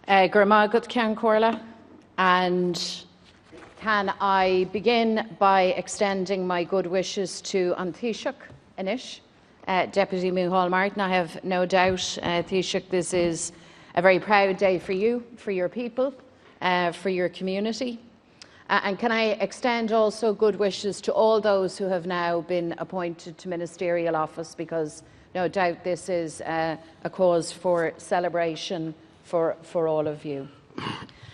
Gurmagat Ceann Comhairle, and can I begin by extending my good wishes to an Taoiseach Inish, Deputy Micheál Martin. I have no doubt, Taoiseach, this is a very proud day for you, for your people, for your community. And can I extend also good wishes to all those who have now been appointed to ministerial office, because no doubt this is a cause for celebration for all of you.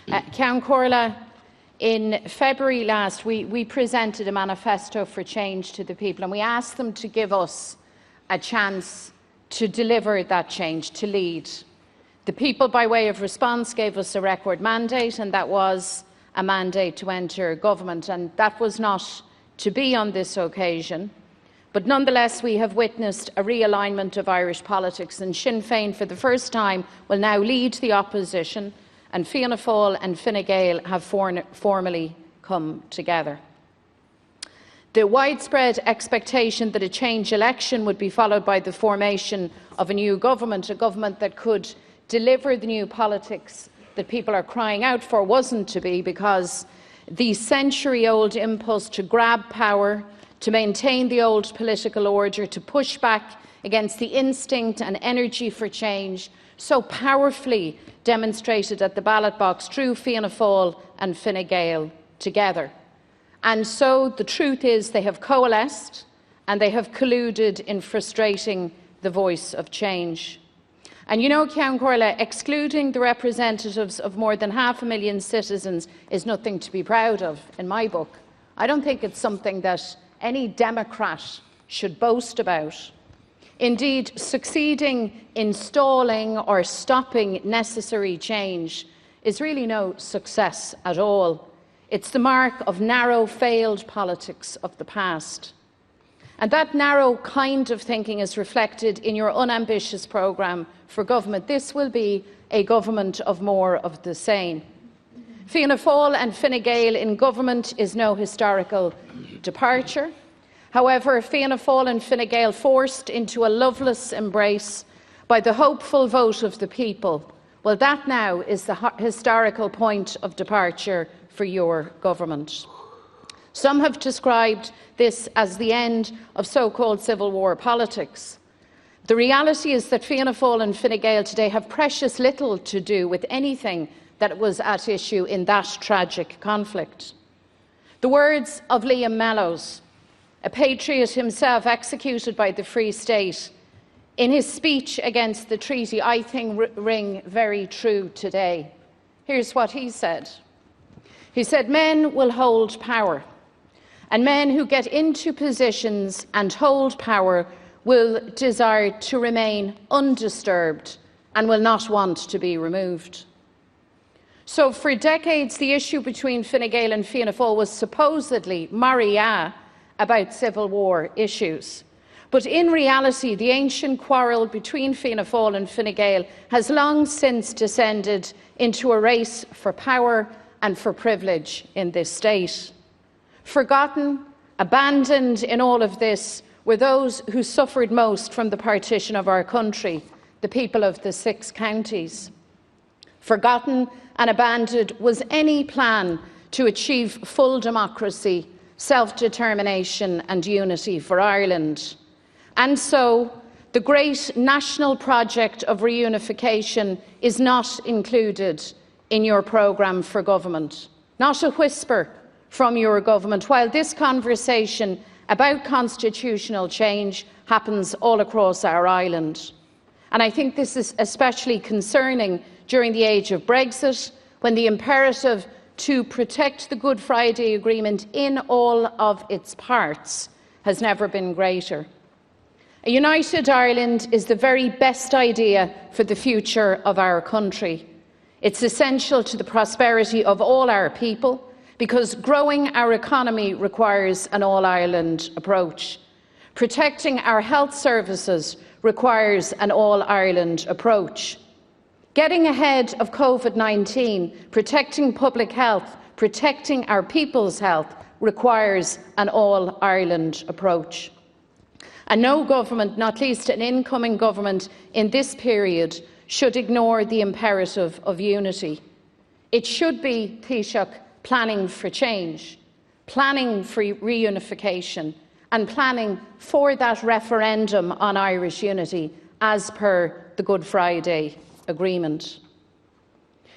Ceann Comhairle, in February last, we presented a manifesto for change to the people, and we asked them to give us a chance to deliver that change, to lead. The people, by way of response, gave us a record mandate, and that was a mandate to enter government, and that was not to be on this occasion. But nonetheless, we have witnessed a realignment of Irish politics, and Sinn Féin, for the first time, will now lead the opposition, and Fianna Fáil and Fine Gael have formally come together. The widespread expectation that a change election would be followed by the formation of a new government, a government that could deliver the new politics that people are crying out for, wasn't to be, because the century-old impulse to grab power, to maintain the old political order, to push back against the instinct and energy for change, so powerfully demonstrated at the ballot box, drew Fianna Fáil and Fine Gael together. And so the truth is they have coalesced and they have colluded in frustrating the voice of change. And you know, Ceann Comhairle, excluding the representatives of more than 500,000 citizens is nothing to be proud of, in my book. I don't think it's something that any Democrat should boast about. Indeed, succeeding in stalling or stopping necessary change is really no success at all. It's the mark of narrow, failed politics of the past. And that narrow kind of thinking is reflected in your unambitious programme for government. This will be a government of more of the same. Fianna Fáil and Fine Gael in government is no historical departure. However, Fianna Fáil and Fine Gael forced into a loveless embrace by the hopeful vote of the people, well, that now is the historical point of departure for your government. Some have described this as the end of so-called civil war politics. The reality is that Fianna Fáil and Fine Gael today have precious little to do with anything that was at issue in that tragic conflict. The words of Liam Mellows, a patriot himself executed by the Free State, in his speech against the treaty, I think ring very true today. Here's what he said. He said, "Men will hold power, and men who get into positions and hold power will desire to remain undisturbed and will not want to be removed." So for decades, the issue between Fine Gael and Fianna Fáil was supposedly Maria about civil war issues. But in reality, the ancient quarrel between Fianna Fáil and Fine Gael has long since descended into a race for power and for privilege in this state. Forgotten, abandoned in all of this were those who suffered most from the partition of our country, the people of the 6 counties. Forgotten and abandoned was any plan to achieve full democracy, self-determination and unity for Ireland. And so the great national project of reunification is not included in your programme for government. Not a whisper from your government, while this conversation about constitutional change happens all across our island. And I think this is especially concerning during the age of Brexit, when the imperative to protect the Good Friday Agreement in all of its parts has never been greater. A united Ireland is the very best idea for the future of our country. It's essential to the prosperity of all our people, because growing our economy requires an all-Ireland approach. Protecting our health services requires an all-Ireland approach. Getting ahead of COVID-19, protecting public health, protecting our people's health requires an all-Ireland approach. And no government, not least an incoming government in this period, should ignore the imperative of unity. It should be, Taoiseach, planning for change, planning for reunification, and planning for that referendum on Irish unity as per the Good Friday Agreement.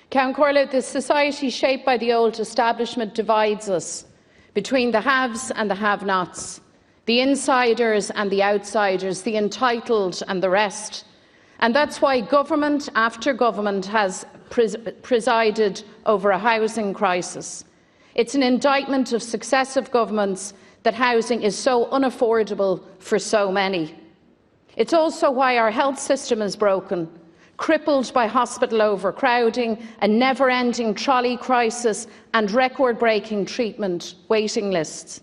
Ceann Comhairle, the society shaped by the old establishment divides us between the haves and the have-nots, the insiders and the outsiders, the entitled and the rest. And that's why government after government has presided over a housing crisis. It's an indictment of successive governments that housing is so unaffordable for so many. It's also why our health system is broken, crippled by hospital overcrowding, a never-ending trolley crisis and record-breaking treatment waiting lists.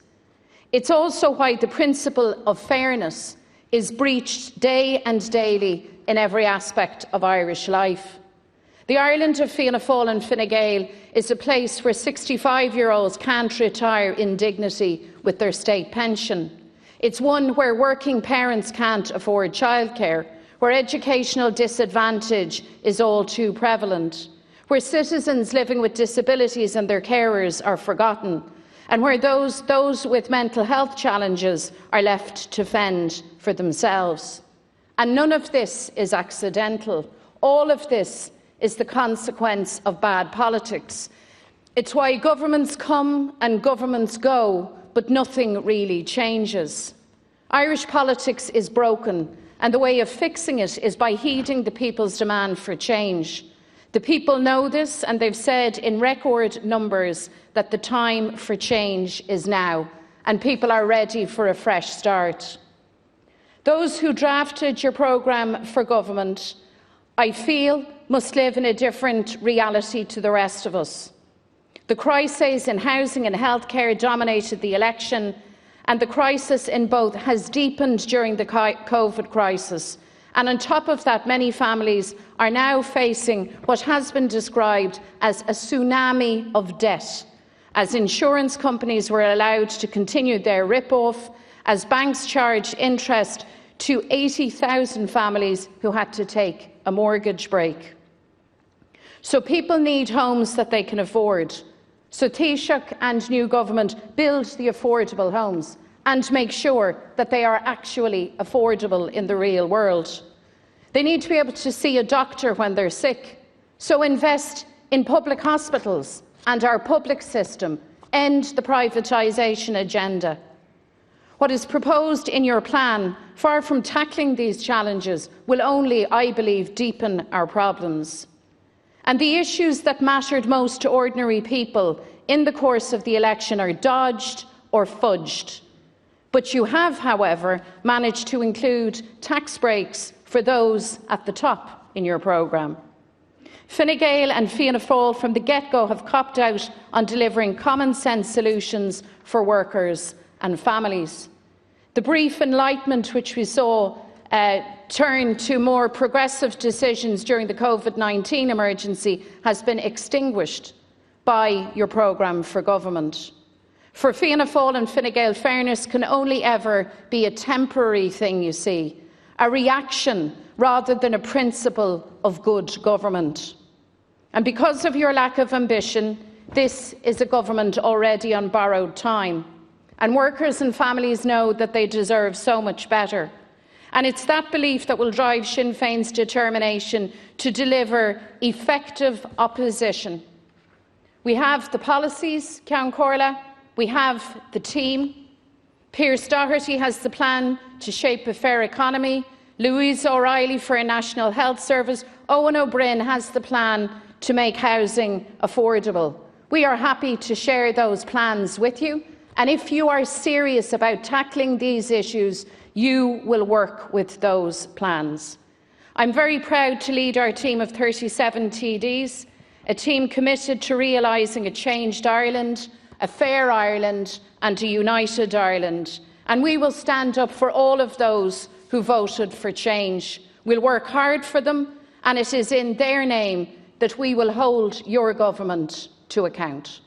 It's also why the principle of fairness is breached day and daily in every aspect of Irish life. The Ireland of Fianna Fáil and Fine Gael is a place where 65-year-olds can't retire in dignity with their state pension. It's one where working parents can't afford childcare, where educational disadvantage is all too prevalent, where citizens living with disabilities and their carers are forgotten, and where those with mental health challenges are left to fend for themselves. And none of this is accidental. All of this is the consequence of bad politics. It's why governments come and governments go, but nothing really changes. Irish politics is broken, and the way of fixing it is by heeding the people's demand for change. The people know this, and they've said in record numbers that the time for change is now, and people are ready for a fresh start. Those who drafted your programme for government, I feel, must live in a different reality to the rest of us. The crises in housing and healthcare dominated the election, and the crisis in both has deepened during the COVID crisis. And on top of that, many families are now facing what has been described as a tsunami of debt, as insurance companies were allowed to continue their rip-off, as banks charged interest to 80,000 families who had to take a mortgage break. So people need homes that they can afford. So Taoiseach and new government build the affordable homes and make sure that they are actually affordable in the real world. They need to be able to see a doctor when they're sick. So invest in public hospitals and our public system. End the privatisation agenda. What is proposed in your plan, far from tackling these challenges, will only, I believe, deepen our problems. And the issues that mattered most to ordinary people in the course of the election are dodged or fudged. But you have, however, managed to include tax breaks for those at the top in your programme. Fine Gael and Fianna Fáil from the get-go have copped out on delivering common-sense solutions for workers and families. The brief enlightenment which we saw turn to more progressive decisions during the COVID-19 emergency has been extinguished by your programme for government. For Fianna Fáil and Fine Gael, fairness can only ever be a temporary thing, you see, a reaction rather than a principle of good government. And because of your lack of ambition, this is a government already on borrowed time. And workers and families know that they deserve so much better. And it's that belief that will drive Sinn Féin's determination to deliver effective opposition. We have the policies, Ceann Comhairle, we have the team. Pearse Doherty has the plan to shape a fair economy. Louise O'Reilly for a national health service. Owen O'Brien has the plan to make housing affordable. We are happy to share those plans with you. And if you are serious about tackling these issues, you will work with those plans. I'm very proud to lead our team of 37 TDs, a team committed to realising a changed Ireland, a fair Ireland and a united Ireland. And we will stand up for all of those who voted for change. We'll work hard for them, and it is in their name that we will hold your government to account.